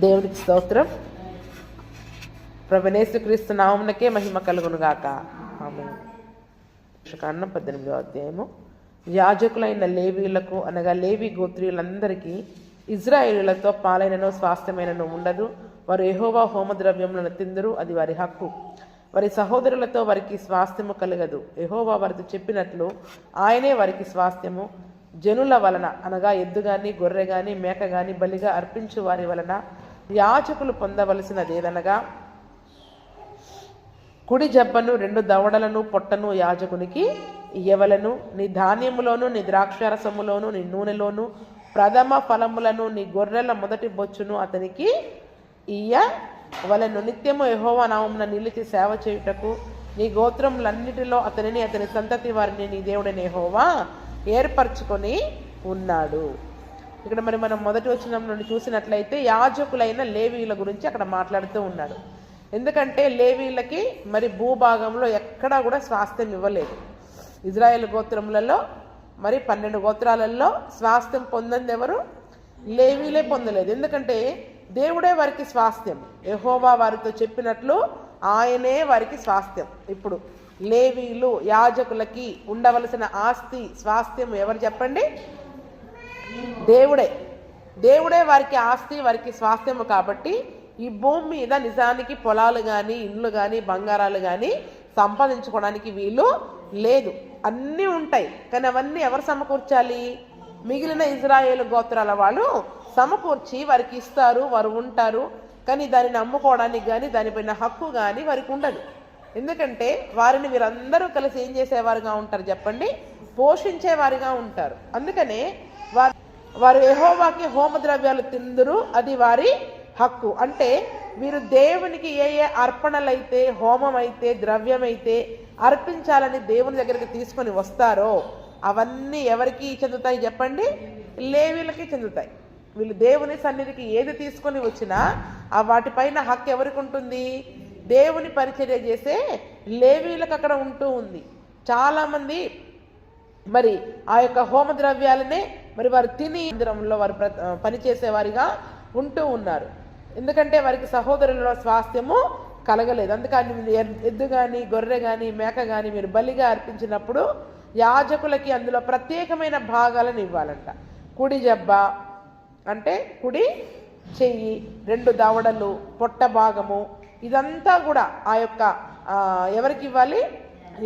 దేవునికి స్తోత్రం. ప్రభునేసుక్రీస్తు నామమునకే మహిమ కలుగునుగాక. ఆమేన్. కాండం 18వ అధ్యాయము. యాజకులైన లేవీయులకు అనగా లేవి గోత్రీయులందరికీ ఇజ్రాయేలులతో పాలైనను స్వాస్థ్యమైనను ఉండదు. వారు యెహోవా హోమద్రవ్యములను తిందురు, అది వారి హక్కు. వారి సహోదరులతో వారికి స్వాస్థ్యము కలగదు. యెహోవా వారితో చెప్పినట్లు ఆయనే వారికి స్వాస్థ్యము. జనుల వలన అనగా ఎద్దు గాని గొర్రె గాని మేక గాని బలిగా అర్పించు వారి వలన యాజకులు పొందవలసినదేదనగా కుడి జబ్బను 2 దవడలను పొట్టను యాజకునికి ఇయ్యవలను. నీ ధాన్యములోను నీ ద్రాక్షారసములోను నీ నూనెలోను ప్రథమ ఫలములను నీ గొర్రెల మొదటి బొచ్చును అతనికి ఇయ్యవలను. నిత్యము యెహోవా నామమున నిలిచి సేవ చేయుటకు నీ గోత్రములన్నిటిలో అతనిని అతని సంతతి వారిని నీ దేవుడైన యెహోవా ఏర్పరచుకొని ఉన్నాడు. ఇక్కడ మనం మొదటి వచనం నుండి చూసినట్లయితే యాజకులైన లేవీయుల గురించి అక్కడ మాట్లాడుతూ ఉన్నాడు. ఎందుకంటే లేవీయులకి భూభాగంలో ఎక్కడా కూడా స్వాస్థ్యం ఇవ్వలేదు. ఇజ్రాయేల్ గోత్రములలో 12 గోత్రాలలో స్వాస్థ్యం పొందంది ఎవరు? లేవీలే పొందలేదు. ఎందుకంటే దేవుడే వారికి స్వాస్థ్యం. యెహోవా వారితో చెప్పినట్లు ఆయనే వారికి స్వాస్థ్యం. ఇప్పుడు లేవీయులు యాజకులకి ఉండవలసిన ఆస్తి స్వాస్థ్యం ఎవరు చెప్పండి? దేవుడే వారికి ఆస్తి, వారికి స్వాస్థ్యము. కాబట్టి ఈ భూమి మీద నిజానికి పొలాలు కానీ ఇండ్లు కానీ బంగారాలు కానీ సంపాదించుకోవడానికి వీలు లేదు. అన్నీ ఉంటాయి, కానీ అవన్నీ ఎవరు సమకూర్చాలి? మిగిలిన ఇజ్రాయేలు గోత్రాల వాళ్ళు సమకూర్చి వారికి ఇస్తారు, వారు ఉంటారు. కానీ దానిని అమ్ముకోవడానికి కానీ దానిపైన హక్కు కానీ వారికి ఉండదు. ఎందుకంటే వారిని వీరందరూ కలిసి ఏం చేసేవారుగా ఉంటారు చెప్పండి? పోషించేవారిగా ఉంటారు. అందుకనే వారు యెహోవాకి హోమద్రవ్యాలు తిందురు, అది వారి హక్కు. అంటే వీరు దేవునికి ఏ ఏ అర్పణలైతే, హోమం అయితే, ద్రవ్యమైతే అర్పించాలని దేవుని దగ్గరికి తీసుకొని వస్తారో అవన్నీ ఎవరికి చెందుతాయి చెప్పండి? లేవీయులకి చెందుతాయి. వీళ్ళు దేవుని సన్నిధికి ఏది తీసుకొని వచ్చినా ఆ వాటిపైన హక్కు ఎవరికి ఉంటుంది? దేవుని పరిచర్య చేసే లేవీయులకు అక్కడ ఉంటూ ఉంది. చాలామంది ఆ యొక్క హోమ ద్రవ్యాలనే వారు తిని మందిరంలో వారు పనిచేసేవారిగా ఉంటూ ఉన్నారు. ఎందుకంటే వారికి సహోదరుల స్వాస్థ్యము కలగలేదు. అందుకని ఎద్దు కానీ గొర్రె కానీ మేక కానీ మీరు బలిగా అర్పించినప్పుడు యాజకులకి అందులో ప్రత్యేకమైన భాగాలను ఇవ్వాలంట. కుడి జబ్బ అంటే కుడి చెయ్యి, 2 దవడలు, పొట్ట భాగము, ఇదంతా కూడా ఆ యొక్క ఎవరికి ఇవ్వాలి?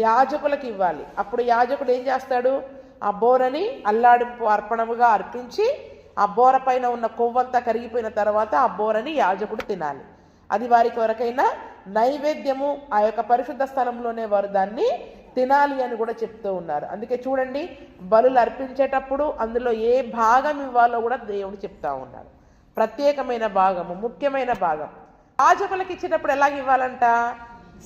యాజకులకు ఇవ్వాలి. అప్పుడు యాజకుడు ఏం చేస్తాడు? ఆ బోరని అల్లాడింపు అర్పణముగా అర్పించి ఆ బోర పైన ఉన్న కొవ్వంతా కరిగిపోయిన తర్వాత ఆ బోరని యాజకుడు తినాలి. అది వారికి వరకైనా నైవేద్యము. ఆ యొక్క పరిశుద్ధ స్థలంలోనే వారు దాన్ని తినాలి అని కూడా చెప్తూ ఉన్నారు. అందుకే చూడండి, బలులు అర్పించేటప్పుడు అందులో ఏ భాగం ఇవ్వాలో కూడా దేవుడు చెప్తా ఉన్నారు. ప్రత్యేకమైన భాగము, ముఖ్యమైన భాగం. యాజకులకు ఇచ్చేటప్పుడు ఎలాగ ఇవ్వాలంట?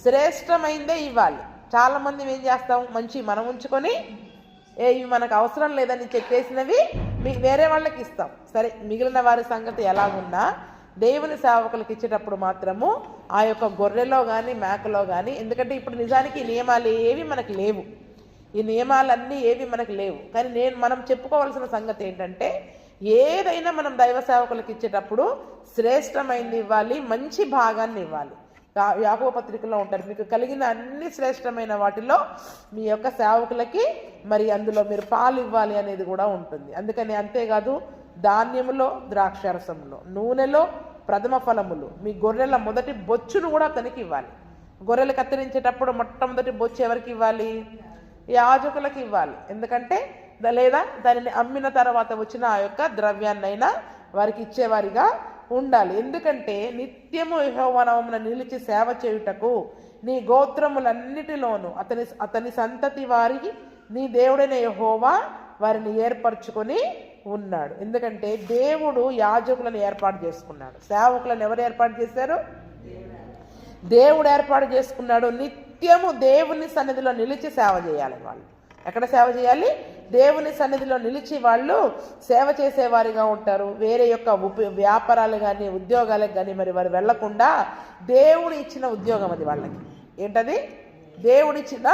శ్రేష్టమైందే ఇవ్వాలి. చాలా మంది ఏం చేస్తాం? మంచి మనం ఉంచుకొని ఇవి మనకు అవసరం లేదని చెప్పేసినవి వేరే వాళ్ళకి ఇస్తాం. సరే, మిగిలిన వారి సంగతి ఎలాగున్నా దేవుని సేవకులకు ఇచ్చేటప్పుడు మాత్రము ఆ యొక్క గొర్రెలో కానీ మేకలో కానీ, ఎందుకంటే ఇప్పుడు నిజానికి ఈ నియమాలు ఏవి మనకు లేవు. ఈ నియమాలన్నీ ఏవి మనకు లేవు. కానీ మనం చెప్పుకోవాల్సిన సంగతి ఏంటంటే ఏదైనా మనం దైవ సేవకులకు ఇచ్చేటప్పుడు శ్రేష్టమైనది ఇవ్వాలి, మంచి భాగాన్ని ఇవ్వాలి. యాకోబు పత్రికలో ఉంటారు, మీకు కలిగిన అన్ని శ్రేష్టమైన వాటిలో మీ యొక్క సేవకులకి అందులో మీరు పాలు ఇవ్వాలి అనేది కూడా ఉంటుంది. అందుకని అంతేకాదు, ధాన్యములో ద్రాక్షారసములో నూనెలో ప్రథమ ఫలములు, మీ గొర్రెల మొదటి బొచ్చును కూడా అతనికి ఇవ్వాలి. గొర్రెలు కత్తిరించేటప్పుడు మొట్టమొదటి బొచ్చు ఎవరికి ఇవ్వాలి? యాజకులకు ఇవ్వాలి. ఎందుకంటే లేదా దానిని అమ్మిన తర్వాత వచ్చిన ఆ యొక్క ద్రవ్యాన్నైనా వారికి ఇచ్చేవారిగా ఉండాలి. ఎందుకంటే నిత్యము యెహోవా నామమున నిలిచి సేవ చేయుటకు నీ గోత్రములన్నిటిలోనూ అతని సంతతి వారికి నీ దేవుడైన యెహోవా వారిని ఏర్పరచుకొని ఉన్నాడు. ఎందుకంటే దేవుడు యాజకులను ఏర్పాటు చేసుకున్నాడు. సేవకులను ఎవరు ఏర్పాటు చేశారు? దేవుడు ఏర్పాటు చేసుకున్నాడు. నిత్యము దేవుని సన్నిధిలో నిలిచి సేవ చేయాలి. వాళ్ళు ఎక్కడ సేవ చేయాలి? దేవుని సన్నిధిలో నిలిచి వాళ్ళు సేవ చేసేవారిగా ఉంటారు. వేరే యొక్క వ్యాపారాలు కానీ ఉద్యోగాలకు కానీ వారు వెళ్లకుండా దేవుడు ఇచ్చిన ఉద్యోగం అది వాళ్ళకి. ఏంటది? దేవుడిచ్చిన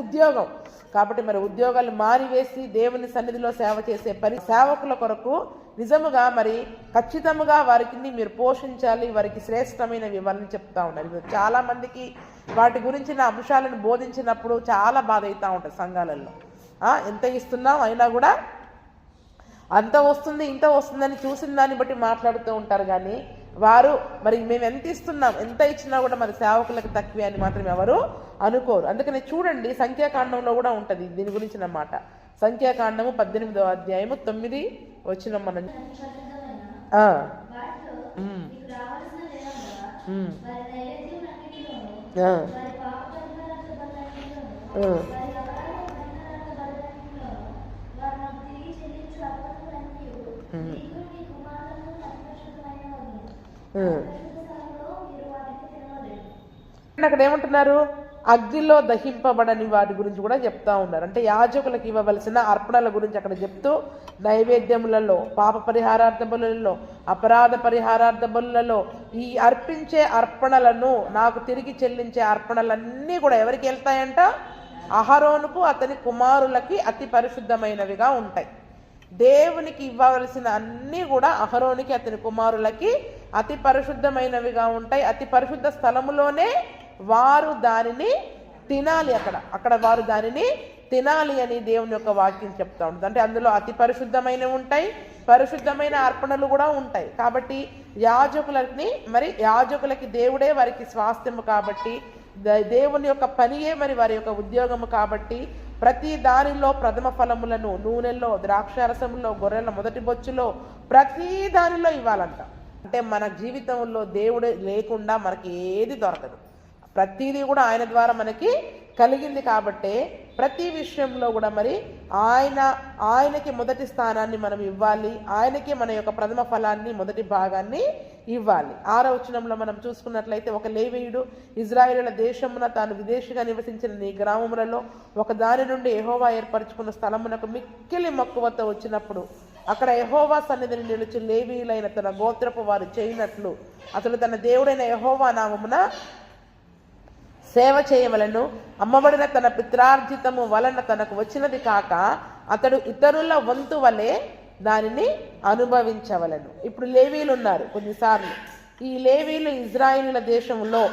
ఉద్యోగం. కాబట్టి మరి ఉద్యోగాలు మారివేసి దేవుని సన్నిధిలో సేవ చేసే సేవకుల కొరకు నిజముగా మరి ఖచ్చితంగా వారికి మీరు పోషించాలి, వారికి శ్రేష్టమైన వివరణ చెప్తా ఉన్నారు. చాలా మందికి వాటి గురించిన అంశాలను బోధించినప్పుడు చాలా బాధ అవుతూ ఉంటుంది సంఘాలలో. ఎంత ఇస్తున్నాం అయినా కూడా అంత వస్తుంది ఇంత వస్తుందని చూసిన దాన్ని బట్టి మాట్లాడుతూ ఉంటారు. కానీ వారు మరి మేము ఎంత ఇస్తున్నాం, ఎంత ఇచ్చినా కూడా మరి సేవకులకు తక్కువే అని మాత్రం ఎవరు అనుకోరు. అందుకని చూడండి, సంఖ్యాకాండంలో కూడా ఉంటుంది దీని గురించిన మాట. సంఖ్యాకాండము 18వ అధ్యాయము 9 వచనం మనం అక్కడ ఏమంటున్నారు, అగ్నిలో దహింపబడని వాటి గురించి కూడా చెప్తా ఉన్నారు. అంటే యాజకులకు ఇవ్వవలసిన అర్పణల గురించి అక్కడ చెప్తూ, నైవేద్యములలో, పాప పరిహారార్థ బలులలో, అపరాధ పరిహారార్థ బలులలో ఈ అర్పించే అర్పణలను, నాకు తిరిగి చెల్లించే అర్పణలన్నీ కూడా ఎవరికి వెళ్తాయంట? అహరోనుకు అతని కుమారులకి అతి పరిశుద్ధమైనవిగా ఉంటాయి. దేవునికి ఇవ్వవలసిన అన్నీ కూడా అహరోనికి అతని కుమారులకి అతి పరిశుద్ధమైనవిగా ఉంటాయి. అతి పరిశుద్ధ స్థలములోనే వారు దానిని తినాలి. అక్కడ వారు దానిని తినాలి అని దేవుని యొక్క వాక్యం చెప్తా ఉంటుంది. అంటే అందులో అతి పరిశుద్ధమైనవి ఉంటాయి, పరిశుద్ధమైన అర్పణలు కూడా ఉంటాయి. కాబట్టి యాజకులకి దేవుడే వారికి స్వాస్థ్యము కాబట్టి, దేవుని యొక్క పనియే మరి వారి యొక్క ఉద్యోగము కాబట్టి, ప్రతి దానిలో ప్రథమ ఫలములను, నూనెల్లో, ద్రాక్షారసంలో, గొర్రెల మొదటి బొచ్చులో, ప్రతి దానిలో ఇవ్వాలంట. అంటే మన జీవితంలో దేవుడు లేకుండా మనకి ఏది దొరకదు. ప్రతిదీ కూడా ఆయన ద్వారా మనకి కలిగింది కాబట్టే ప్రతి విషయంలో కూడా మరి ఆయనకి మొదటి స్థానాన్ని మనం ఇవ్వాలి. ఆయనకి మన యొక్క ప్రథమ ఫలాన్ని, మొదటి భాగాన్ని ఇవ్వాలి. 6వ వచనంలో మనం చూసుకున్నట్లయితే, ఒక లేవీయుడు ఇజ్రాయేలుల దేశమున తాను విదేశీగా నివసించిన ఈ గ్రామములలో ఒక దాని నుండి యెహోవా ఏర్పరచుకున్న స్థలమునకు మిక్కిలి మక్కువతో వచ్చినప్పుడు అక్కడ యెహోవా సన్నిధిని నిలిచి లేవీయులైన తన గోత్రపు వారు చేయనట్లు అతడు తన దేవుడైన యెహోవా నామమున సేవ చేయవలను. అమ్మబడిన తన పిత్రార్జితము వలన తనకు వచ్చినది కాక అతడు ఇతరుల వంతు వలె దానిని అనుభవించవలను. ఇప్పుడు లేవీలు ఉన్నారు. కొన్నిసార్లు ఈ లేవీలు ఇజ్రాయేలుల దేశంలో,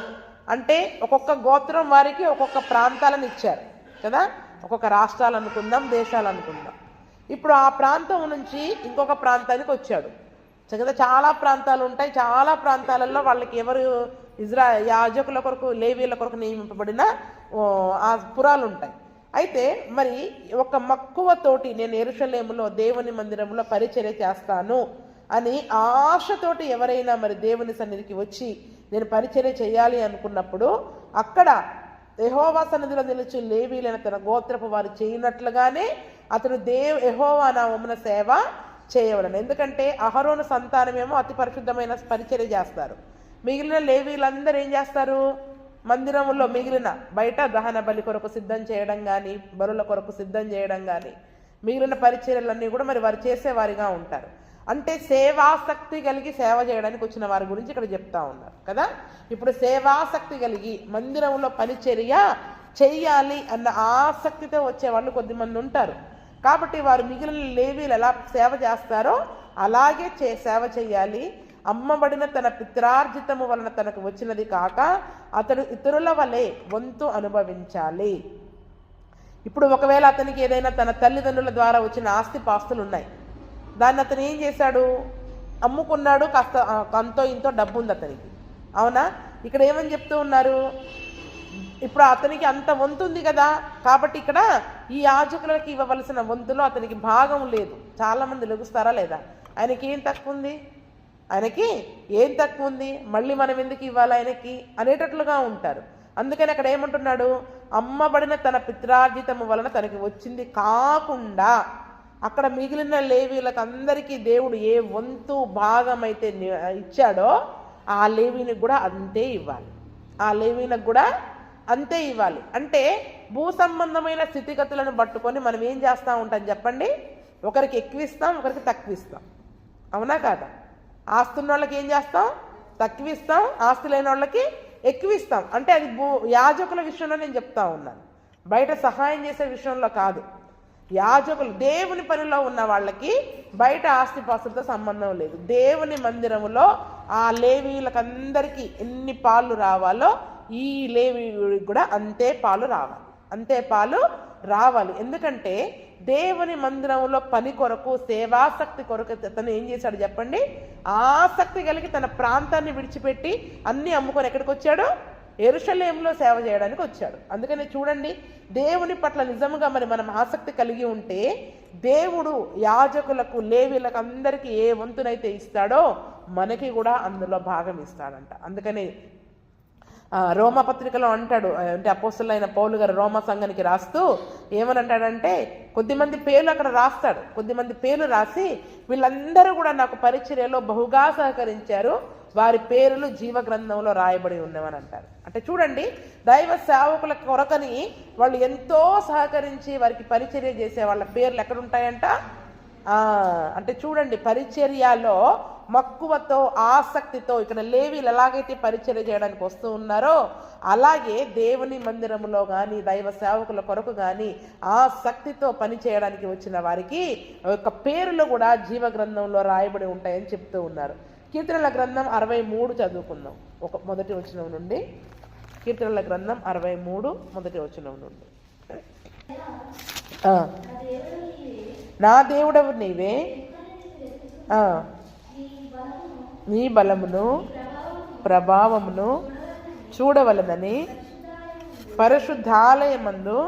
అంటే ఒక్కొక్క గోత్రం వారికి ఒక్కొక్క ప్రాంతాలను ఇచ్చారు కదా, ఒక్కొక్క రాష్ట్రాలు అనుకుందాం, దేశాలు అనుకుందాం. ఇప్పుడు ఆ ప్రాంతం నుంచి ఇంకొక ప్రాంతానికి వచ్చాడు కదా. చాలా ప్రాంతాలు ఉంటాయి. చాలా ప్రాంతాలలో వాళ్ళకి ఎవరు యాజకుల కొరకు, లేవీల కొరకు నియమింపబడిన ఆ పురాలు ఉంటాయి. అయితే మరి ఒక మక్కువతోటి నేను యెరూషలేములో దేవుని మందిరంలో పరిచర్య చేస్తాను అని ఆశతోటి ఎవరైనా మరి దేవుని సన్నిధికి వచ్చి నేను పరిచర్య చేయాలి అనుకున్నప్పుడు అక్కడ యెహోవా సన్నిధిలో నిలిచి లేవీలైన తన గోత్రపు వారు చేయనట్లుగానే అతడు యెహోవా నామమున సేవ చేయవలను. ఎందుకంటే అహరోను సంతానమేమో అతి పరిశుద్ధమైన పరిచర్య చేస్తారు. మిగిలిన లేవీలందరూ ఏం చేస్తారు? మందిరంలో మిగిలిన బయట దహన బలి కొరకు సిద్ధం చేయడం కానీ, బలుల కొరకు సిద్ధం చేయడం కానీ, మిగిలిన పరిచర్యలన్నీ కూడా మరి వారు చేసేవారిగా ఉంటారు. అంటే సేవాసక్తి కలిగి సేవ చేయడానికి వచ్చిన వారి గురించి ఇక్కడ చెప్తా ఉన్నారు కదా. ఇప్పుడు సేవాసక్తి కలిగి మందిరంలో పరిచర్య చెయ్యాలి అన్న ఆసక్తితో వచ్చే వాళ్ళు కొద్దిమంది ఉంటారు. కాబట్టి వారు మిగిలిన లేవీలు ఎలా సేవ చేస్తారో అలాగే సేవ చేయాలి. అమ్మబడిన తన పిత్రార్జితము వలన తనకు వచ్చినది కాక అతడు ఇతరుల వలె వంతు అనుభవించాలి. ఇప్పుడు ఒకవేళ అతనికి ఏదైనా తన తల్లిదండ్రుల ద్వారా వచ్చిన ఆస్తిపాస్తులు ఉన్నాయి, దాన్ని అతను ఏం చేశాడు? అమ్ముకున్నాడు. కాస్త అంతో ఇంతో డబ్బు ఉంది అతనికి, అవునా? ఇక్కడ ఏమని చెప్తూ ఉన్నారు? ఇప్పుడు అతనికి అంత వంతు ఉంది కదా, కాబట్టి ఇక్కడ ఈ యాజకులకి ఇవ్వవలసిన వంతులో అతనికి భాగం లేదు. చాలామంది లెగుస్తారా లేదా? ఆయనకి ఏం తక్కువ ఉంది, ఆయనకి ఏం తక్కువ ఉంది, మళ్ళీ మనం ఎందుకు ఇవ్వాలి ఆయనకి అనేటట్లుగా ఉంటారు. అందుకని అక్కడ ఏమంటున్నాడు? అమ్మబడిన తన పిత్రార్జితము వలన తనకి వచ్చింది కాకుండా అక్కడ మిగిలిన లేవీలకు అందరికీ దేవుడు ఏ వంతు భాగం అయితే ఇచ్చాడో ఆ లేవీనికి కూడా అంతే ఇవ్వాలి. ఆ లేవీలకు కూడా అంతే ఇవ్వాలి. అంటే భూ సంబంధమైన స్థితిగతులను పట్టుకొని మనం ఏం చేస్తూ ఉంటాం చెప్పండి? ఒకరికి ఎక్కువ ఇస్తాం, ఒకరికి తక్కువ ఇస్తాం, అవునా కాదా? ఆస్తున్న వాళ్ళకి ఏం చేస్తాం? తక్కువ ఇస్తాం, ఆస్తి లేని వాళ్ళకి ఎక్కువ ఇస్తాం. అంటే అది యాజకుల విషయంలో నేను చెప్తా ఉన్నాను. బయట సహాయం చేసే విషయంలో కాదు. యాజకులు దేవుని పనిలో ఉన్న వాళ్ళకి బయట ఆస్తిపాస్తులతో సంబంధం లేదు. దేవుని మందిరములో ఆ లేవీయులకందరికీ ఎన్ని పాలు రావాలో ఈ లేవీయుడికి కూడా అంతే పాలు రావాలి. ఎందుకంటే దేవుని మందిరంలో పని కొరకు, సేవాసక్తి కొరకు తను ఏం చేశాడు చెప్పండి? ఆసక్తి కలిగి తన ప్రాంతాన్ని విడిచిపెట్టి అన్ని అమ్ముకొని ఎక్కడికి వచ్చాడు? యెరూషలేములో సేవ చేయడానికి వచ్చాడు. అందుకని చూడండి, దేవుని పట్ల నిజంగా మనం ఆసక్తి కలిగి ఉంటే దేవుడు యాజకులకు, లేవీయులకు అందరికీ ఏ వంతునైతే ఇస్తాడో మనకి కూడా అందులో భాగం ఇస్తాడంట. అందుకని రోమా పత్రికలో అంటాడు, అంటే అపోస్తలుడైన పౌలు గారు రోమా సంఘానికి రాస్తూ ఏమని అంటాడంటే, కొద్దిమంది పేర్లు అక్కడ రాస్తాడు. కొద్దిమంది పేర్లు రాసి వీళ్ళందరూ కూడా నాకు పరిచర్యలో బహుగా సహకరించారు, వారి పేర్లు జీవ గ్రంథంలో రాయబడి ఉన్నవని అంటారు. అంటే చూడండి, దైవ సేవకుల కొరకని వాళ్ళు ఎంతో సహకరించి వారికి పరిచర్య చేసే వాళ్ళ పేర్లు ఎక్కడుంటాయంట? అంటే చూడండి, పరిచర్యలో మక్కువతో, ఆసక్తితో ఇక్కడ లేవీలు ఎలాగైతే పరిచర్య చేయడానికి వస్తూ ఉన్నారో అలాగే దేవుని మందిరములో కానీ దైవ సేవకుల కొరకు కానీ ఆసక్తితో పని చేయడానికి వచ్చిన వారికి ఒక పేర్లు కూడా జీవ గ్రంథంలో రాయబడి ఉంటాయని చెప్తూ ఉన్నారు. కీర్తనల గ్రంథం 63 చదువుకుందాం. మొదటి వచనం నుండి. కీర్తనల గ్రంథం 63 మొదటి వచనం నుండి. నా దేవుడవు నీవే, నీ బలమును ప్రభావమును చూడవలనని పరిశుద్ధాలయమందు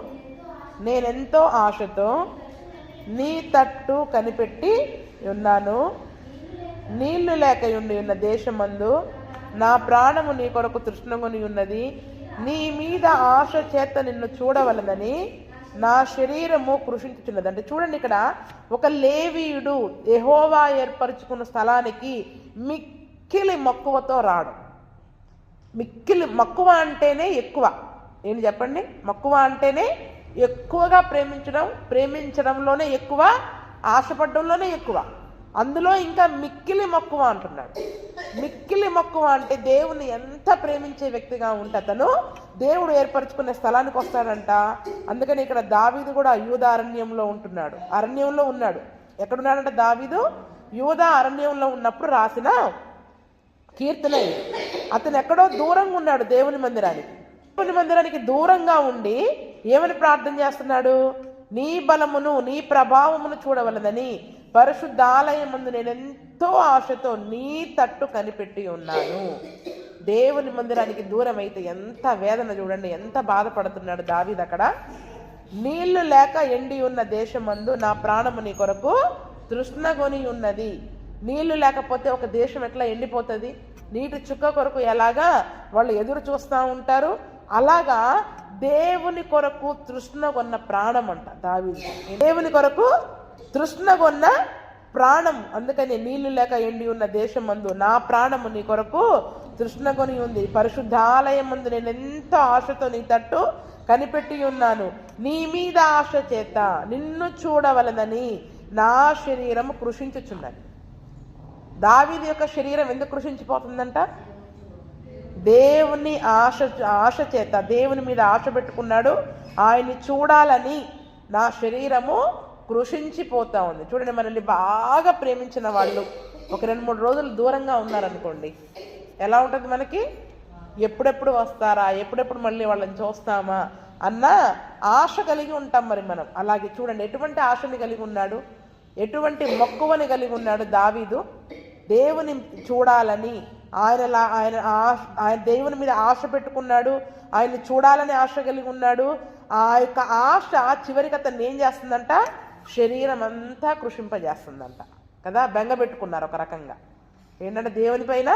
నేనెంతో ఆశతో నీ తట్టు కనిపెట్టి ఉన్నాను. నీళ్లు లేక ఉండి ఉన్న దేశమందు నా ప్రాణము నీ కొరకు తృష్ణగొని ఉన్నది. నీ మీద ఆశ చేత నిన్ను చూడవలనని నా శరీరము కృషించుచున్నది. అంటే చూడండి, ఇక్కడ ఒక లేవీయుడు యెహోవా ఏర్పరచుకున్న స్థలానికి మిక్కిలి మక్కువతో రాడు. మిక్కిలి మక్కువ అంటేనే ఎక్కువ. ఏంటి చెప్పండి? మక్కువ అంటేనే ఎక్కువగా ప్రేమించడంలోనే ఎక్కువ, ఆశపడడంలోనే ఎక్కువ. అందులో ఇంకా మిక్కిలి మక్కువ అంటున్నాడు. మిక్కిలి మక్కువ అంటే దేవుని ఎంత ప్రేమించే వ్యక్తిగా ఉంటే అతను దేవుడు ఏర్పరచుకునే స్థలానికి వస్తాడంట. అందుకని ఇక్కడ దావీదు కూడా యూదా అరణ్యంలో ఉన్నాడు. ఎక్కడున్నాడంటే దావీదు యూదా అరణ్యంలో ఉన్నప్పుడు రాసిన కీర్తన. అతను ఎక్కడో దూరంగా ఉన్నాడు దేవుని మందిరానికి దూరంగా ఉండి ఏమని ప్రార్థన చేస్తున్నాడు? నీ బలమును, నీ ప్రభావమును చూడవలదని పరిశుద్ధాలయమందు నేనెంతో ఆశతో నీ తట్టు కనిపెట్టి ఉన్నాను. దేవుని మందిరానికి దూరం అయితే ఎంత వేదన చూడండి, ఎంత బాధపడుతున్నాడు దావీదు అక్కడ. నీళ్లు లేక ఎండి ఉన్న దేశమందు నా ప్రాణము నీ కొరకు తృష్ణగొని ఉన్నది. నీళ్లు లేకపోతే ఒక దేశం ఎట్లా ఎండిపోతుంది? నీటి చుక్క కొరకు ఎలాగా వాళ్ళు ఎదురు చూస్తూ ఉంటారు, అలాగా దేవుని కొరకు తృష్ణగొన్న ప్రాణం అంట దావీదు. దేవుని కొరకు తృష్ణగొన్న ప్రాణం. అందుకని నీళ్లు లేక ఎండి ఉన్న దేశమందు నా ప్రాణము నీ కొరకు తృష్ణగొని ఉంది. పరిశుద్ధాలయమందు నేను ఎంతో ఆశతో నీ తట్టు కనిపెట్టి ఉన్నాను. నీ మీద ఆశ చేత నిన్ను చూడవలనని నా శరీరము కృషించుచున్నది. దావీదు యొక్క శరీరం ఎందుకు కృషించిపోతుందంట? దేవుని ఆశ చేత, దేవుని మీద ఆశ పెట్టుకున్నాడు. ఆయన్ని చూడాలని నా శరీరము కృషించిపోతా ఉంది. చూడండి, మనల్ని బాగా ప్రేమించిన వాళ్ళు ఒక 2-3 రోజులు దూరంగా ఉన్నారనుకోండి, ఎలా ఉంటుంది మనకి? ఎప్పుడెప్పుడు వస్తారా, ఎప్పుడెప్పుడు మళ్ళీ వాళ్ళని చూస్తామా అన్న ఆశ కలిగి ఉంటాం మరి మనం. అలాగే చూడండి, ఎటువంటి ఆశని కలిగి ఉన్నాడు, ఎటువంటి మక్కువని కలిగి ఉన్నాడు దావీదు. దేవుని చూడాలని ఆయన దేవుని మీద ఆశ పెట్టుకున్నాడు. ఆయన్ని చూడాలని ఆశ కలిగి ఉన్నాడు. ఆ యొక్క ఆశ చివరికి అతన్ని ఏం చేస్తుందంట? శరీరం అంతా కృషింపజేస్తుందంట కదా. బెంగ పెట్టుకున్నారు ఒక రకంగా. ఏంటంటే దేవుని పైన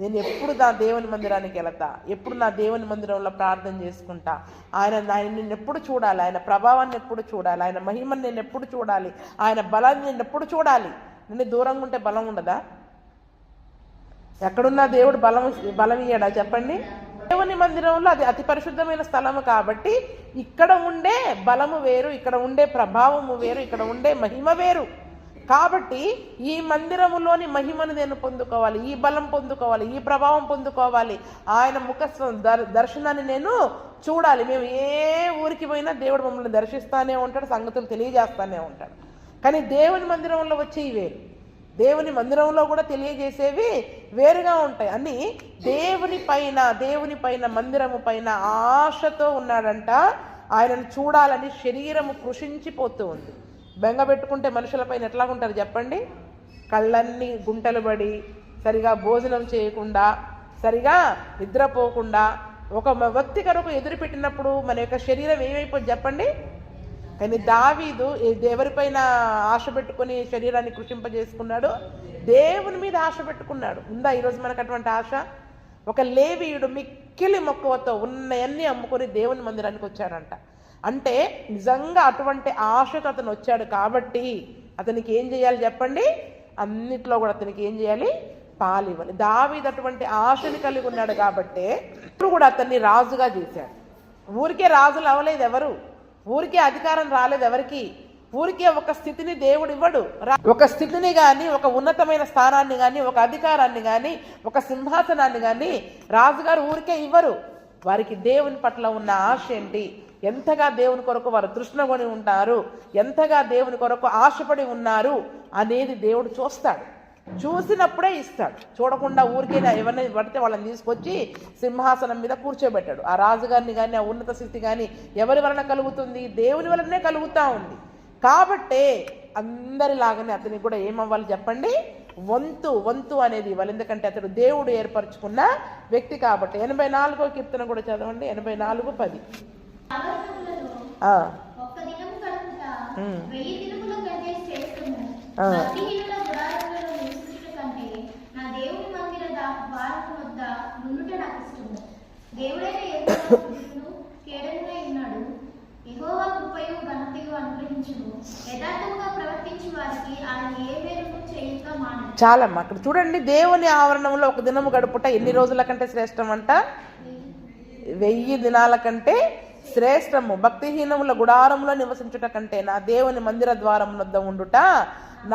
నేను ఎప్పుడు నా దేవుని మందిరానికి వెళతా, ఎప్పుడు నా దేవుని మందిరంలో ప్రార్థన చేసుకుంటా, ఆయన నేను ఎప్పుడు చూడాలి, ఆయన ప్రభావాన్ని ఎప్పుడు చూడాలి, ఆయన మహిమని నేను ఎప్పుడు చూడాలి, ఆయన బలాన్ని నేను ఎప్పుడు చూడాలి. నేను దూరంగా ఉంటే బలం ఉండదా? ఎక్కడున్నా దేవుడు బలం ఇయ్యడా చెప్పండి? దేవుని మందిరంలో అది అతి పరిశుద్ధమైన స్థలము కాబట్టి ఇక్కడ ఉండే బలము వేరు, ఇక్కడ ఉండే ప్రభావము వేరు, ఇక్కడ ఉండే మహిమ వేరు. కాబట్టి ఈ మందిరములోని మహిమను నేను పొందుకోవాలి, ఈ బలం పొందుకోవాలి, ఈ ప్రభావం పొందుకోవాలి, ఆయన ముఖ దర్శనాన్ని నేను చూడాలి. మేము ఏ ఊరికి పోయినా దేవుడు మమ్మల్ని దర్శిస్తానే ఉంటాడు, సంగతులు తెలియజేస్తానే ఉంటాడు. కానీ దేవుని మందిరంలో వచ్చేవి వేరు, దేవుని మందిరంలో కూడా తెలియజేసేవి వేరుగా ఉంటాయి అని దేవుని పైన మందిరము పైన ఆశతో ఉన్నాడంట. ఆయనను చూడాలని శరీరము కృషించిపోతూ ఉంది. బెంగ పెట్టుకుంటే మనుషులపైన ఎట్లా ఉంటారు చెప్పండి? కళ్ళన్నీ గుంటలు పడి, సరిగా భోజనం చేయకుండా, సరిగా నిద్రపోకుండా, ఒక వ్యక్తి కొరకు ఎదురు పెట్టినప్పుడు మన యొక్క శరీరం ఏమైపోతుంది చెప్పండి? కానీ దావీదు ఎవరిపైన ఆశ పెట్టుకుని శరీరాన్ని కృషింపజేసుకున్నాడు? దేవుని మీద ఆశ పెట్టుకున్నాడు. ఉందా ఈరోజు మనకు అటువంటి ఆశ? ఒక లేవీయుడు మిక్కిలి మక్కువతో ఉన్నవన్నీ అమ్ముకొని దేవుని మందిరానికి వచ్చాడంట. అంటే నిజంగా అటువంటి ఆశతో అతను వచ్చాడు కాబట్టి అతనికి ఏం చేయాలి చెప్పండి? అన్నిట్లో కూడా అతనికి ఏం చేయాలి? పాలివ్వాలి. దావీదు అటువంటి ఆశని కలిగి ఉన్నాడు కాబట్టి ఇప్పుడు కూడా అతన్ని రాజుగా చేశాడు. ఊరికే రాజులు అవ్వలేదు ఎవరు, ఊరికే అధికారం రాలేదు ఎవరికి, ఊరికే ఒక స్థితిని దేవుడు ఇవ్వడు. ఒక స్థితిని కానీ, ఒక ఉన్నతమైన స్థానాన్ని కానీ, ఒక అధికారాన్ని కానీ, ఒక సింహాసనాన్ని కానీ రాజుగారు ఊరికే ఇవ్వరు. వారికి దేవుని పట్ల ఉన్న ఆశ ఏంటి, ఎంతగా దేవుని కొరకు వారు తృష్ణగొని ఉంటారు, ఎంతగా దేవుని కొరకు ఆశపడి ఉన్నారు అనేది దేవుడు చూస్తాడు. చూసినప్పుడే ఇస్తాడు, చూడకుండా ఊరికైనా ఎవరిని పడితే వాళ్ళని తీసుకొచ్చి సింహాసనం మీద కూర్చోబెట్టాడు. ఆ రాజుగారిని కానీ, ఆ ఉన్నత స్థితి కానీ ఎవరి వలన కలుగుతుంది? దేవుని వలనే కలుగుతూ ఉంది. కాబట్టే అందరిలాగానే అతనికి కూడా ఏమవ్వాలి చెప్పండి? వంతు అనేది ఇవ్వాలి. ఎందుకంటే అతడు దేవుడు ఏర్పరచుకున్న వ్యక్తి కాబట్టి. 84వ కీర్తన కూడా చదవండి, 84:10. చాలమ్మా, అక్కడ చూడండి, దేవుని ఆవరణంలో ఒక దినము గడుపుట ఎన్ని రోజుల కంటే శ్రేష్టం అంట? 1000 దినాల కంటే శ్రేష్టము. భక్తిహీనముల గుడారంలో నివసించుట కంటే నా దేవుని మందిర ద్వారం వద్ద ఉండుట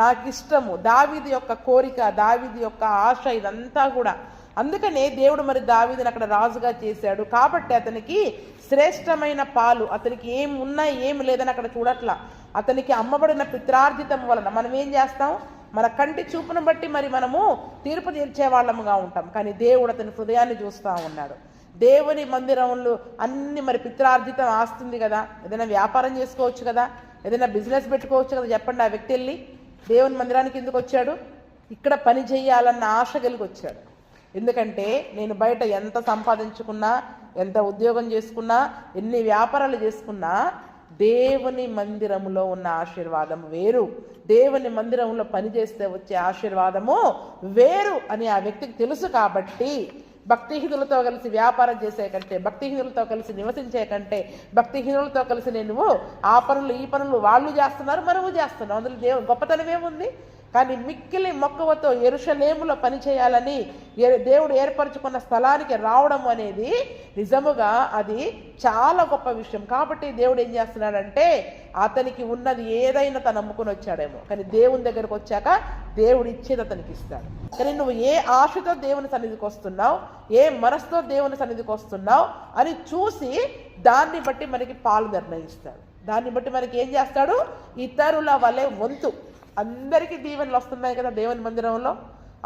నాకు ఇష్టము. దావీదు యొక్క కోరిక, దావీదు యొక్క ఆశ ఇదంతా కూడా. అందుకనే దేవుడు మరి దావీదుని అక్కడ రాజుగా చేశాడు. కాబట్టి అతనికి శ్రేష్టమైన పాలు, అతనికి ఏం ఉన్నా ఏమి లేదని అక్కడ చూడట్లా. అతనికి అమ్మబడిన పిత్రార్జితం వలన మనం ఏం చేస్తాం? మన కంటి చూపును బట్టి మరి మనము తీర్పు తీర్చే వాళ్ళముగా ఉంటాం. కానీ దేవుడు అతని హృదయాన్ని చూస్తూ ఉన్నాడు. దేవుని మందిరంలో అన్ని మరి పిత్రార్జితం ఆస్తుంది కదా, ఏదైనా వ్యాపారం చేసుకోవచ్చు కదా, ఏదైనా బిజినెస్ పెట్టుకోవచ్చు కదా. చెప్పండి, ఆ వ్యక్తి వెళ్ళి దేవుని మందిరానికి ఎందుకు వచ్చాడు? ఇక్కడ పని చేయాలన్న ఆశ కలిగి వచ్చాడు. ఎందుకంటే నేను బయట ఎంత సంపాదించుకున్నా, ఎంత ఉద్యోగం చేసుకున్నా, ఎన్ని వ్యాపారాలు చేసుకున్నా దేవుని మందిరములో ఉన్న ఆశీర్వాదం వేరు, దేవుని మందిరంలో పనిచేస్తే వచ్చే ఆశీర్వాదము వేరు అని ఆ వ్యక్తికి తెలుసు. కాబట్టి భక్తిహీనులతో కలిసి వ్యాపారం చేసే కంటే, భక్తిహీనులతో కలిసి నివసించే కంటే, భక్తిహీనులతో కలిసి నేను ఆ పనులు ఈ పనులు వాళ్ళు చేస్తున్నారు, మనము చేస్తున్నాం, అందులో దేవుడు గొప్పతనమేముంది? కానీ మిక్కిలి మక్కువతో యెరూషలేములో పని చేయాలని దేవుడు ఏర్పరచుకున్న స్థలానికి రావడం అనేది నిజముగా అది చాలా గొప్ప విషయం. కాబట్టి దేవుడు ఏం చేస్తున్నాడంటే అతనికి ఉన్నది ఏదైనా తను నమ్ముకుని వచ్చాడేమో, కానీ దేవుని దగ్గరకు వచ్చాక దేవుడు ఇచ్చేది అతనికి ఇస్తాడు. కానీ నువ్వు ఏ ఆశతో దేవుని సన్నిధికి వస్తున్నావు, ఏ మనసుతో దేవుని సన్నిధికి వస్తున్నావు అని చూసి దాన్ని బట్టి మనకి పాలు నిర్ణయిస్తాడు. దాన్ని బట్టి మనకి ఏం చేస్తాడు? ఇతరుల వలె వంతు. అందరికీ దీవెనలు వస్తున్నాయి కదా దేవుని మందిరంలో,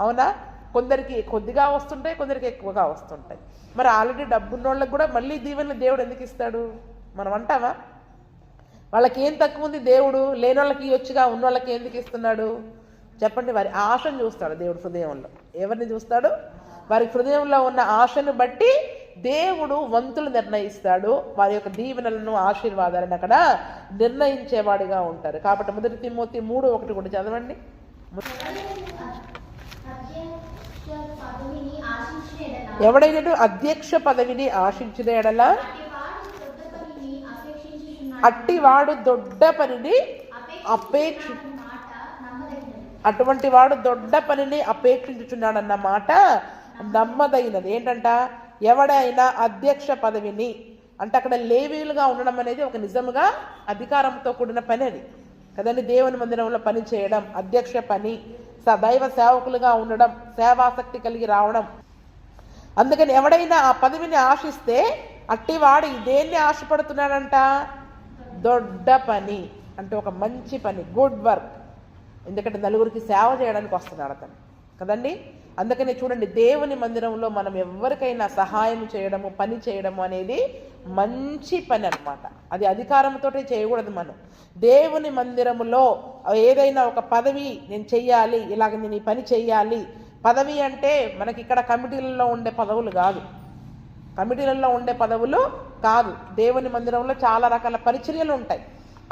అవునా? కొందరికి కొద్దిగా వస్తుంటాయి, కొందరికి ఎక్కువగా వస్తుంటాయి. మరి ఆల్రెడీ డబ్బున్నోళ్ళకి కూడా మళ్ళీ దీవెనలు దేవుడు ఎందుకు ఇస్తాడు? మనం అంటావా? వాళ్ళకి ఏం తక్కువ ఉంది దేవుడు? లేని వాళ్ళకి ఇవ్వచ్చుగా, ఉన్న వాళ్ళకి ఎందుకు ఇస్తున్నాడు చెప్పండి? వారి ఆశను చూస్తాడు దేవుడు హృదయంలో. ఎవరిని చూస్తాడు? వారి హృదయంలో ఉన్న ఆశను బట్టి దేవుడు వంతులు నిర్ణయిస్తాడు. వారి యొక్క దీవెనలను, ఆశీర్వాదాలను అక్కడ నిర్ణయించేవాడిగా ఉంటారు. కాబట్టి 1 తిమోతి 3:1 కూడా చదవండి. ఎవడైనా అధ్యక్ష పదవిని ఆశించిన ఎడల అట్టివాడు దొడ్డ పనిని అటువంటి వాడు దొడ్డ పనిని అపేక్షించుచున్నాడన్న మాట నమ్మదైనది. ఏంటంట? ఎవడైనా అధ్యక్ష పదవిని అంటే అక్కడ లేవీలుగా ఉండడం అనేది ఒక నిజముగా అధికారంతో కూడిన పని. అది కదండి. దేవుని మందిరంలో పని చేయడం, అధ్యక్ష పని, దైవ సేవకులుగా ఉండడం, సేవాసక్తి కలిగి రావడం. అందుకని ఎవడైనా ఆ పదవిని ఆశిస్తే అట్టివాడు దేన్ని ఆశపడుతున్నాడంట? దొడ్డ పని అంటే ఒక మంచి పని, గుడ్ వర్క్. ఎందుకంటే నలుగురికి సేవ చేయడానికి వస్తున్నాడు అతను కదండి. అందుకనే చూడండి, దేవుని మందిరంలో మనం ఎవరికైనా సహాయం చేయడము, పని చేయడము అనేది మంచి పని అన్నమాట. అది అధికారంతో చేయకూడదు. మనం దేవుని మందిరములో ఏదైనా ఒక పదవి నేను చెయ్యాలి, ఇలాగ నేను ఈ పని చెయ్యాలి. పదవి అంటే మనకి ఇక్కడ కమిటీలలో ఉండే పదవులు కాదు, కమిటీలలో ఉండే పదవులు కాదు. దేవుని మందిరంలో చాలా రకాల పరిచర్యలు ఉంటాయి.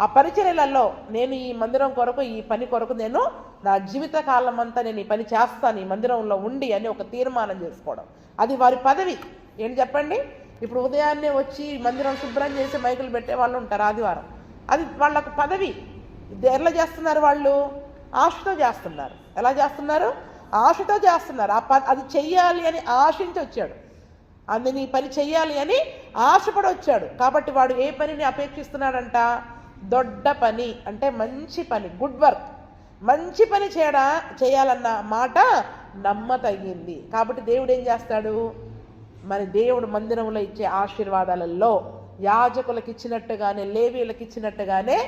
ఆ పరిచర్యలలో నేను ఈ మందిరం కొరకు, ఈ పని కొరకు నేను నా జీవిత కాలం అంతా నేను ఈ పని చేస్తాను ఈ మందిరంలో ఉండి అని ఒక తీర్మానం చేసుకోవడం, అది వారి పదవి. ఏంటి చెప్పండి? ఇప్పుడు ఉదయాన్నే వచ్చి మందిరం శుభ్రం చేసి మైకులు పెట్టే వాళ్ళు ఉంటారు ఆదివారం, అది వాళ్ళకు పదవి. ఎలా చేస్తున్నారు వాళ్ళు? ఆశతో చేస్తున్నారు. ఎలా చేస్తున్నారు? ఆశతో చేస్తున్నారు. అది చెయ్యాలి అని ఆశించి వచ్చాడు, అందుని ఈ పని చెయ్యాలి అని ఆశపడి వచ్చాడు. కాబట్టి వాడు ఏ పనిని అపేక్షిస్తున్నాడంట? దొడ్డ పని అంటే మంచి పని, గుడ్ వర్క్. మంచి పని చేయాలన్న మాట నమ్మతగింది. కాబట్టి దేవుడు ఏం చేస్తాడు? మరి దేవుడు మందిరంలో ఇచ్చే ఆశీర్వాదాలలో యాజకులకు ఇచ్చినట్టుగానే, లేవీలకు ఇచ్చినట్టుగానే,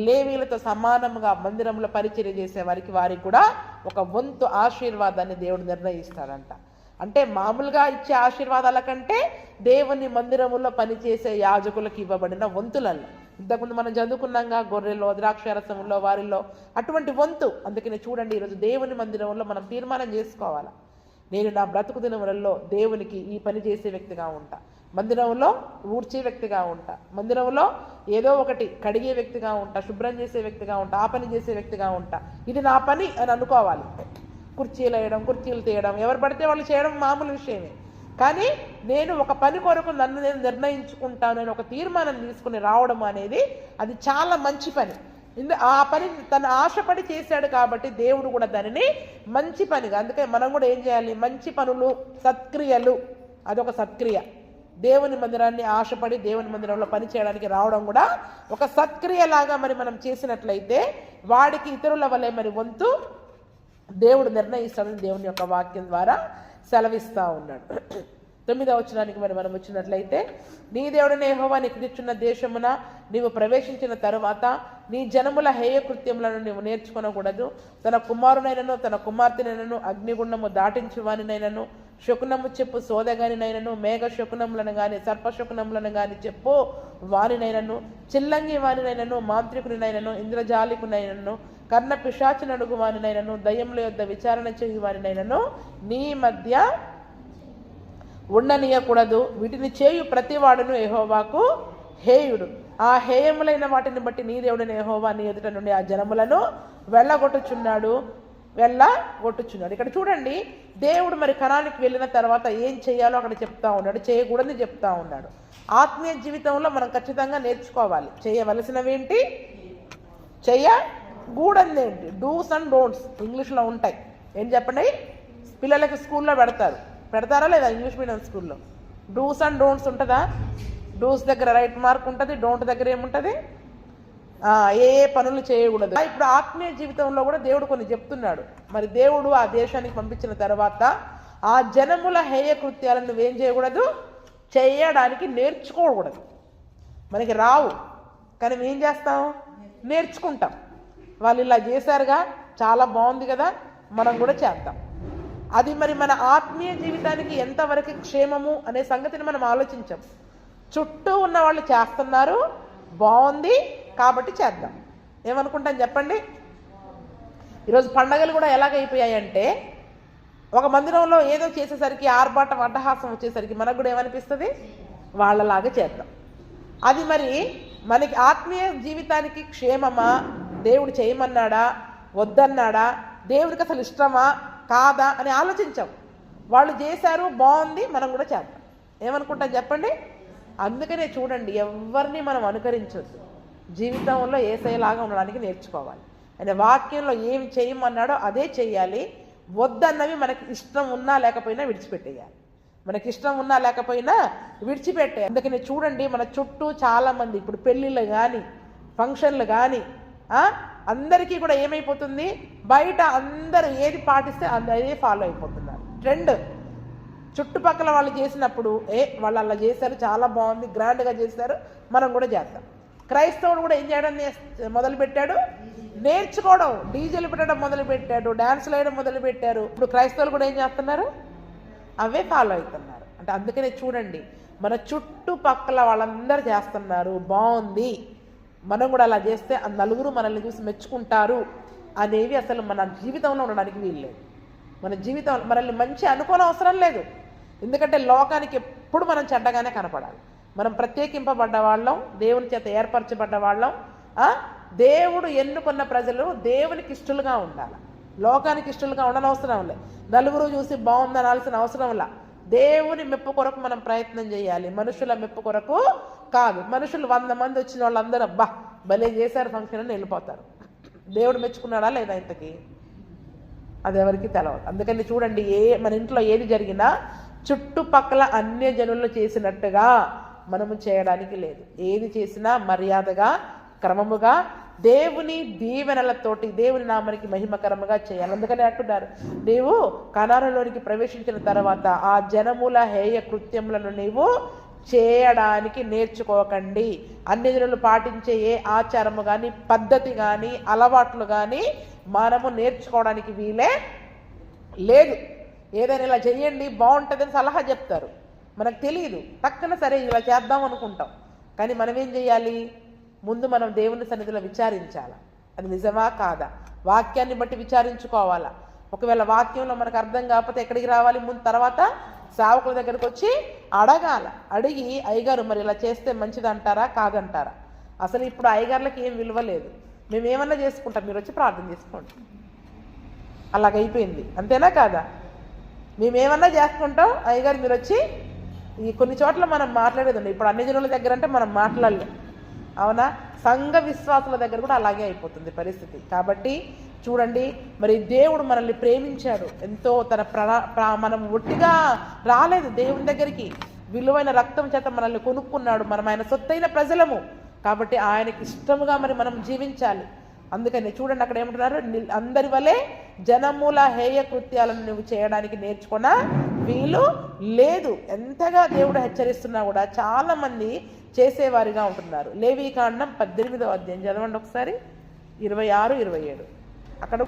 లేవీలతో సమానంగా మందిరంలో పరిచర్య చేసే వారికి కూడా ఒక వంతు ఆశీర్వాదాన్ని దేవుడు నిర్ణయిస్తాడంట. అంటే మామూలుగా ఇచ్చే ఆశీర్వాదాల కంటే దేవుని మందిరములో పనిచేసే యాజకులకు ఇవ్వబడిన వంతులలో, ఇంతకుముందు మనం చదువుకున్నాగా, గొర్రెలో, ద్రాక్షారసంలో, వారిలో అటువంటి వంతు. అందుకని చూడండి, ఈరోజు దేవుని మందిరంలో మనం తీర్మానం చేసుకోవాలి, నేను నా బ్రతుకు దినములలో దేవునికి ఈ పని చేసే వ్యక్తిగా ఉంటా, మందిరంలో ఊడ్చే వ్యక్తిగా ఉంటా, మందిరంలో ఏదో ఒకటి కడిగే వ్యక్తిగా ఉంటా, శుభ్రం చేసే వ్యక్తిగా ఉంటా, ఆ పని చేసే వ్యక్తిగా ఉంటా. ఇది నా పని అని అనుకోవాలి. కుర్చీలు వేయడం, కుర్చీలు తీయడం, ఎవరు పడితే వాళ్ళు చేయడం మామూలు విషయమే. కానీ నేను ఒక పని కొరకు నన్ను నేను నిర్ణయించుకుంటాను అని ఒక తీర్మానం తీసుకుని రావడం అనేది అది చాలా మంచి పని. ఆ పని తను ఆశపడి చేశాడు కాబట్టి దేవుడు కూడా దానిని మంచి పనిగా, అందుకే మనం కూడా ఏం చేయాలి? మంచి పనులు, సత్క్రియలు, అదొక సత్క్రియ. దేవుని మందిరాన్ని ఆశపడి దేవుని మందిరంలో పని చేయడానికి రావడం కూడా ఒక సత్క్రియలాగా మరి మనం చేసినట్లయితే వాడికి ఇతరుల వలె మరి వంతు దేవుడు నిర్ణయిస్తాడని దేవుని యొక్క వాక్యం ద్వారా సెలవిస్తూ ఉన్నాడు. 9వ వచనానికి మరి మనం వచ్చినట్లయితే, నీ దేవుడైన యెహోవా నీకు ఇచ్చున్న దేశమున నీవు ప్రవేశించిన తరువాత నీ జనముల హేయ కృత్యములను నీవు నేర్చుకొనకూడదు. తన కుమారునైనను తన కుమార్తెనైనను అగ్నిగుండము దాటించు వానినైనను, శకునము చెప్పు సోదగానినైనను, మేఘ శకునములను గాని సర్ప శకునములను గాని చెప్పు వానినైనను, చిల్లంగి వానినైనను, మాంత్రికునినైనను, ఇంద్రజాలికునైనను, కర్ణ పిశాచనడుగు వానినైనను, దయ్యముల యొద్ద విచారణ చేయు వానినైనను నీ మధ్య ఉండనీయకూడదు. వీటిని చేయు ప్రతివాడును యెహోవాకు హేయుడు. ఆ హేయములైన వాటిని బట్టి నీ దేవుడైన యెహోవా నీ ఎదుట నుండి ఆ జనములను వెళ్ళగొట్టుచున్నాడు. ఇక్కడ చూడండి, దేవుడు మరి కనానికి వెళ్ళిన తర్వాత ఏం చేయాలో అక్కడ చెప్తా ఉన్నాడు, చేయకూడదని చెప్తా ఉన్నాడు. ఆత్మీయ జీవితంలో మనం ఖచ్చితంగా నేర్చుకోవాలి. చేయవలసినవేంటి, చేయకూడనిదేంటి, డూస్ అండ్ డోంట్స్ ఇంగ్లీష్లో ఉంటాయి. ఏం చెప్పండి? పిల్లలకి స్కూల్లో పెడతారా లేదా? ఇంగ్లీష్ మీడియం స్కూల్లో డూస్ అండ్ డోంట్స్ ఉంటుందా? డూస్ దగ్గర రైట్ మార్క్ ఉంటుంది, డోంట్ దగ్గర ఏముంటుంది? ఏ పనులు చేయకూడదు. ఇప్పుడు ఆత్మీయ జీవితంలో కూడా దేవుడు కొన్ని చెప్తున్నాడు. మరి దేవుడు ఆ దేశానికి పంపించిన తర్వాత ఆ జనముల హేయ కృత్యాలను నువ్వేం చేయకూడదు? చేయడానికి నేర్చుకోకూడదు. మనకి రావు కానీ ఏం చేస్తాం? నేర్చుకుంటాం. వాళ్ళు ఇలా చేశారుగా, చాలా బాగుంది కదా, మనం కూడా చేద్దాం. అది మరి మన ఆత్మీయ జీవితానికి ఎంతవరకు క్షేమము అనే సంగతిని మనం ఆలోచించాం. చుట్టూ ఉన్న వాళ్ళు చేస్తున్నారు, బాగుంది కాబట్టి చేద్దాం. ఏమనుకుంటాం చెప్పండి? ఈరోజు పండగలు కూడా ఎలాగైపోయాయంటే, ఒక మందిరంలో ఏదో చేసేసరికి ఆర్భాటం అట్టహాసం వచ్చేసరికి మనకు కూడా ఏమనిపిస్తుంది? వాళ్ళలాగా చేద్దాం. అది మరి మనకి ఆత్మీయ జీవితానికి క్షేమమా? దేవుడు చేయమన్నాడా వద్దన్నాడా? దేవుడికి అసలు ఇష్టమా కాదా అని ఆలోచించాం. వాళ్ళు చేశారు, బాగుంది, మనం కూడా చేద్దాం. ఏమనుకుంటాం చెప్పండి? అందుకనే చూడండి, ఎవరిని మనం అనుకరించొద్దు. జీవితంలో యేసయ్యలాగా ఉండడానికి నేర్చుకోవాలి. ఆయన వాక్యంలో ఏమి చేయమన్నాడో అదే చేయాలి. వద్దన్నవి మనకి ఇష్టం ఉన్నా లేకపోయినా విడిచిపెట్టేయాలి. మనకి ఇష్టం ఉన్నా లేకపోయినా విడిచిపెట్టే. అందుకని చూడండి, మన చుట్టూ చాలామంది ఇప్పుడు పెళ్ళిళ్ళు కానీ, ఫంక్షన్లు కానీ, అందరికీ కూడా ఏమైపోతుంది, బయట అందరూ ఏది పాటిస్తే అదే ఫాలో అయిపోతున్నారు. ట్రెండ్ చుట్టుపక్కల వాళ్ళు చేసినప్పుడు వాళ్ళు అలా చేశారు, చాలా బాగుంది, గ్రాండ్గా చేశారు, మనం కూడా చేద్దాం. క్రైస్తవుడు కూడా ఏం చేయడం మొదలుపెట్టాడు, నేర్చుకోవడం, డీజేలు పెట్టడం మొదలుపెట్టాడు, డ్యాన్సులు వేయడం మొదలుపెట్టారు. ఇప్పుడు క్రైస్తవులు కూడా ఏం చేస్తున్నారు, అవే ఫాలో అవుతున్నారు. అంటే అందుకనే చూడండి, మన చుట్టుపక్కల వాళ్ళందరూ చేస్తున్నారు, బాగుంది, మనం కూడా అలా చేస్తే నలుగురు మనల్ని చూసి మెచ్చుకుంటారు అనేవి అసలు మన జీవితంలో ఉండడానికి వీల్లేదు. మన జీవితం మనల్ని మంచి అనుకోని అవసరం లేదు. ఎందుకంటే లోకానికి ఎప్పుడు మనం చెడ్డగానే కనపడాలి. మనం ప్రత్యేకింపబడ్డ వాళ్ళం, దేవుని చేత ఏర్పరచబడ్డ వాళ్ళం. దేవుడు ఎన్నుకున్న ప్రజలు దేవునికి ఇష్టలుగా ఉండాలి, లోకానికి ఇష్టలుగా ఉండనవసరం లేదు. నలుగురు చూసి బాగుందనాల్సిన అవసరం లే. దేవుని మెప్పు కొరకు మనం ప్రయత్నం చేయాలి, మనుషుల మెప్పు కొరకు కాదు. మనుషులు 100 మంది వచ్చిన వాళ్ళందరూ అబ్బా భలే చేశారు ఫంక్షన్ అని వెళ్ళిపోతారు. దేవుడు మెచ్చుకున్నాడా లేదా ఇంతకీ, అది ఎవరికి తెలవదు. అందుకని చూడండి, మన ఇంట్లో ఏది జరిగినా చుట్టుపక్కల అన్యజనులు చేసినట్టుగా మనము చేయడానికి లేదు. ఏది చేసినా మర్యాదగా, క్రమముగా, దేవుని దీవెనలతోటి, దేవుని నామానికి మహిమకరముగా చేయాలి. అందుకని అంటున్నారు, నీవు కనానులోనికి ప్రవేశించిన తర్వాత ఆ జనముల హేయ కృత్యములను నీవు చేయడానికి నేర్చుకోకండి. అన్యజనులు పాటించే ఏ ఆచారము కానీ, పద్ధతి కానీ, అలవాట్లు కానీ మనము నేర్చుకోవడానికి వీలే లేదు. ఏదైనా ఇలా చెయ్యండి బాగుంటుందని సలహా చెప్తారు, మనకు తెలియదు, పక్కన సరే ఇలా చేద్దాం అనుకుంటాం. కానీ మనం ఏం చేయాలి, ముందు మనం దేవుని సన్నిధిలో విచారించాలి, అది నిజమా కాదా, వాక్యాన్ని బట్టి విచారించుకోవాలా. ఒకవేళ వాక్యంలో మనకు అర్థం కాకపోతే ఎక్కడికి రావాలి, ముందు తర్వాత సేవకుల దగ్గరికి వచ్చి అడగాల. అడిగి అయ్యగారు మరి ఇలా చేస్తే మంచిది అంటారా కాదంటారా. అసలు ఇప్పుడు అయ్యగారులకు ఏం విలువ లేదు, మేము ఏమన్నా చేసుకుంటాం, మీరు వచ్చి ప్రార్థన చేసుకోండి, అలాగైపోయింది. అంతేనా కాదా, మేమేమన్నా చేసుకుంటాం, అయ్యగారు మీరు వచ్చి. ఈ కొన్ని చోట్ల మనం మాట్లాడేదండి, ఇప్పుడు అన్ని జనుల దగ్గర అంటే మనం మాట్లాడలేం, అవునా. సంఘ విశ్వాసుల దగ్గర కూడా అలాగే అయిపోతుంది పరిస్థితి. కాబట్టి చూడండి, మరి దేవుడు మనల్ని ప్రేమించాడు ఎంతో, తన మనం ఒట్టిగా రాలేదు దేవుని దగ్గరికి, విలువైన రక్తం చేత మనల్ని కొనుక్కున్నాడు, మనం ఆయన సొత్తైన ప్రజలము. కాబట్టి ఆయనకి ఇష్టముగా మరి మనం జీవించాలి. అందుకని చూడండి, అక్కడ ఏమంటున్నారు, అందరి వలె జనముల హేయ కృత్యాలను నువ్వు చేయడానికి నేర్చుకున్నా వీలు లేదు. ఎంతగా దేవుడు హెచ్చరిస్తున్నా కూడా చాలా మంది చేసేవారిగా ఉంటున్నారు. లేవీకాండం 18వ అధ్యాయం చదవండి ఒకసారి, 26, 27 అక్కడ.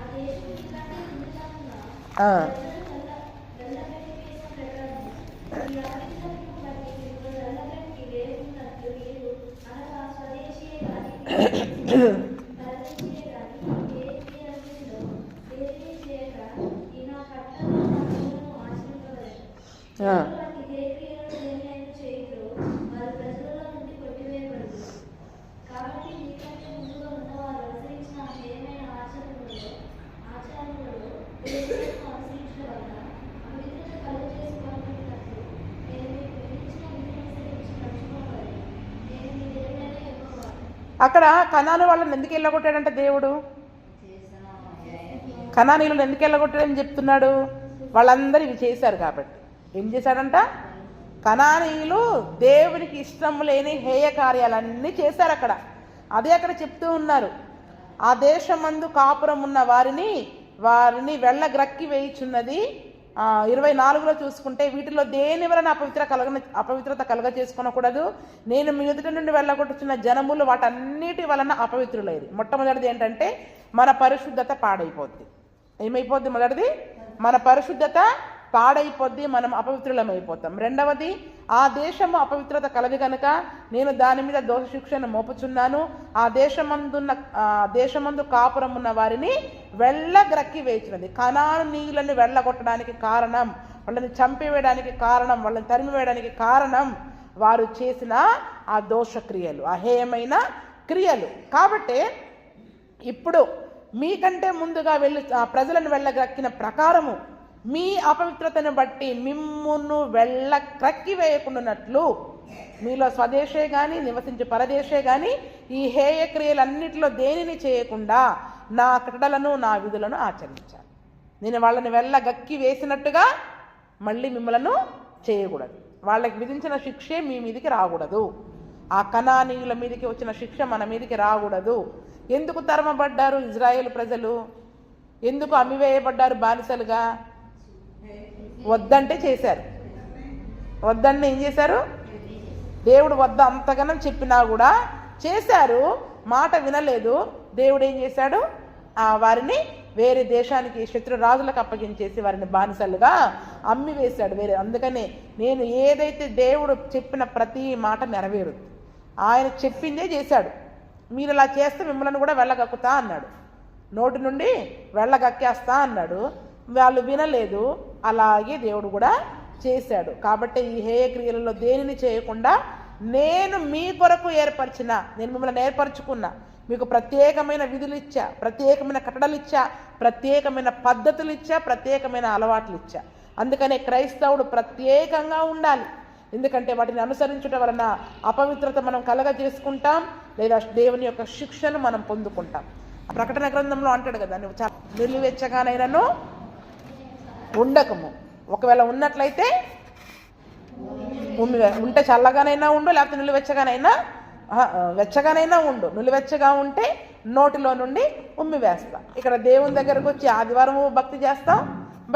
అక్కడ కనాను వాళ్ళని ఎందుకు వెళ్ళగొట్టాడంటే దేవుడు, కనానీయులను ఎందుకు వెళ్ళగొట్టాడని చెప్తున్నాడు, వాళ్ళందరూ ఇవి చేశారు కాబట్టి. ఏం చేశాడంట, కనానీయులు దేవునికి ఇష్టం లేని హేయ కార్యాలన్నీ చేశారు అక్కడ. అదే అక్కడ చెప్తూ ఉన్నారు, ఆ దేశమందు కాపురం ఉన్న వారిని వెళ్ళగ్రక్కి వేయుచున్నది. 24లో చూసుకుంటే, వీటిలో దేని వలన అపవిత్రత కలుగ చేసుకొనకూడదు, నేను మీ ఎదుట నుండి వెళ్ళగొట్టుచున్న జనములు వాటన్నిటి వలన అపవిత్రులైరు. మొట్టమొదటిది ఏంటంటే మన పరిశుద్ధత పాడైపోద్ది. ఏమైపోద్ది, మొదటిది మన పరిశుద్ధత పాడైపోద్ది, మనం అపవిత్రులమైపోతాం. రెండవది, ఆ దేశము అపవిత్రత కలది కనుక నేను దాని మీద దోష శిక్షను మోపుచున్నాను. ఆ దేశమందు కాపురం ఉన్న వారిని వెళ్ళగ్రక్కి వేచినది. కనానీయులను వెళ్ళగొట్టడానికి కారణం, వాళ్ళని చంపివేయడానికి కారణం, వాళ్ళని తరిమివేయడానికి కారణం వారు చేసిన ఆ దోషక్రియలు, అహేయమైన క్రియలు. కాబట్టి ఇప్పుడు మీకంటే ముందుగా ప్రజలను వెళ్ళగ్రక్కిన ప్రకారము మీ అపవిత్రతను బట్టి మిమ్మును క్రక్కి వేయకుండానట్లు మీలో స్వదేశే కానీ నివసించే పరదేశే కానీ ఈ హేయ క్రియలన్నిటిలో దేనిని చేయకుండా నా కట్టడలను నా విధులను ఆచరించాలి. నేను వాళ్ళని వెళ్ళగక్కి వేసినట్టుగా మళ్ళీ మిమ్మలను చేయకూడదు. వాళ్ళకి విధించిన శిక్షే మీ మీదికి రాకూడదు. ఆ కనానీయుల మీదకి వచ్చిన శిక్ష మన మీదకి రాకూడదు. ఎందుకు తరమబడ్డారు ఇజ్రాయేల్ ప్రజలు? ఎందుకు అమ్మివేయబడ్డారు బానిసలుగా? వద్దంటే చేశారు. వద్దంటే ఏం చేశారు? దేవుడు వద్ద అంతగానం చెప్పినా కూడా చేశారు, మాట వినలేదు. దేవుడు ఏం చేశాడు? వారిని వేరే దేశానికి శత్రురాజులకు అప్పగించేసి వారిని బానిసలుగా అమ్మి వేశాడు వేరే. అందుకనే నేను ఏదైతే దేవుడు చెప్పిన ప్రతి మాట నెరవేరుద్ది. ఆయన చెప్పిందే చేశాడు. మీరు ఇలా చేస్తే మిమ్మల్ని కూడా వెళ్ళగక్కుతా అన్నాడు, నోటి నుండి వెళ్ళగక్కేస్తా అన్నాడు. వాళ్ళు వినలేదు, అలాగే దేవుడు కూడా చేశాడు. కాబట్టి ఈ హేయ క్రియలలో దేనిని చేయకుండా నేను మీ కొరకు ఏర్పరిచిన, నేను మిమ్మల్ని ఏర్పరచుకున్నా, మీకు ప్రత్యేకమైన విధులు ఇచ్చా, ప్రత్యేకమైన కట్టడలు ఇచ్చా, ప్రత్యేకమైన పద్ధతులు ఇచ్చా, ప్రత్యేకమైన అలవాట్లు ఇచ్చా. అందుకనే క్రైస్తవుడు ప్రత్యేకంగా ఉండాలి. ఎందుకంటే వాటిని అనుసరించుట వలన అపవిత్రత మనం కలగజేసుకుంటాం, లేదా దేవుని యొక్క శిక్షను మనం పొందుకుంటాం. ప్రకటన గ్రంథంలో అంటాడు కదా, నువ్వు నిలువెచ్చగానైనాను ఉండకము, ఒకవేళ ఉన్నట్లయితే ఉంటే చల్లగానైనా ఉండు, లేకపోతే నిలువెచ్చగానైనా వెచ్చగానైనా ఉండు. నిలువెచ్చగా ఉంటే నోటిలో నుండి ఉమ్మి వేస్తా. ఇక్కడ దేవుని దగ్గరకు వచ్చి ఆదివారం భక్తి చేస్తాం,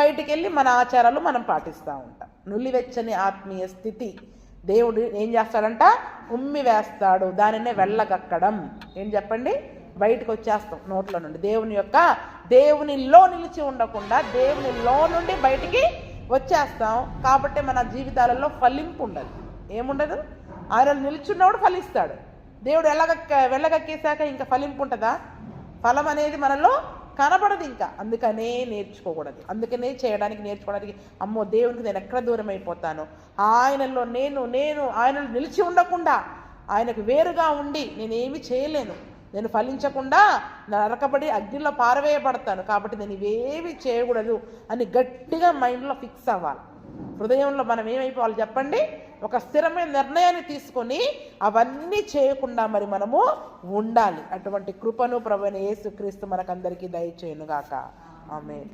బయటికి వెళ్ళి మన ఆచారాలు మనం పాటిస్తూ ఉంటాం. నులివెచ్చని ఆత్మీయ స్థితి. దేవుడు ఏం చేస్తాడంట? ఉమ్మి వేస్తాడు. దానినే వెళ్ళగక్కడం. ఏం చెప్పండి? బయటకు వచ్చేస్తాం నోట్లో నుండి. దేవునిలో నిలిచి ఉండకుండా దేవునిలో నుండి బయటికి వచ్చేస్తాం. కాబట్టి మన జీవితాలలో ఫలింపు ఉండదు. ఏముండదు? ఆయన నిల్చున్నవాడు ఫలిస్తాడు. దేవుడు వెళ్ళగక్కేశాక ఇంకా ఫలింపు ఉంటుందా? ఫలం అనేది మనలో కనబడదు ఇంకా. అందుకనే నేర్చుకోకూడదు. అందుకనే నేర్చుకోవడానికి అమ్మో దేవునికి నేను ఎక్కడ దూరం అయిపోతాను, ఆయనలో నేను ఆయనలో నిలిచి ఉండకుండా ఆయనకు వేరుగా ఉండి నేనేమి చేయలేను, నేను ఫలించకుండా నరకబడి అగ్నిలో పారవేయబడతాను, కాబట్టి నేను ఇవేవి చేయకూడదు అని గట్టిగా మైండ్లో ఫిక్స్ అవ్వాలి. హృదయంలో మనం ఏమైపోవాలి చెప్పండి? ఒక స్థిరమైన నిర్ణయాన్ని తీసుకొని అవన్నీ చేయకుండా మరి మనము ఉండాలి. అటువంటి కృపను ప్రభువైన యేసుక్రీస్తు మనకందరికీ దయచేయునుగాక. ఆమేన్.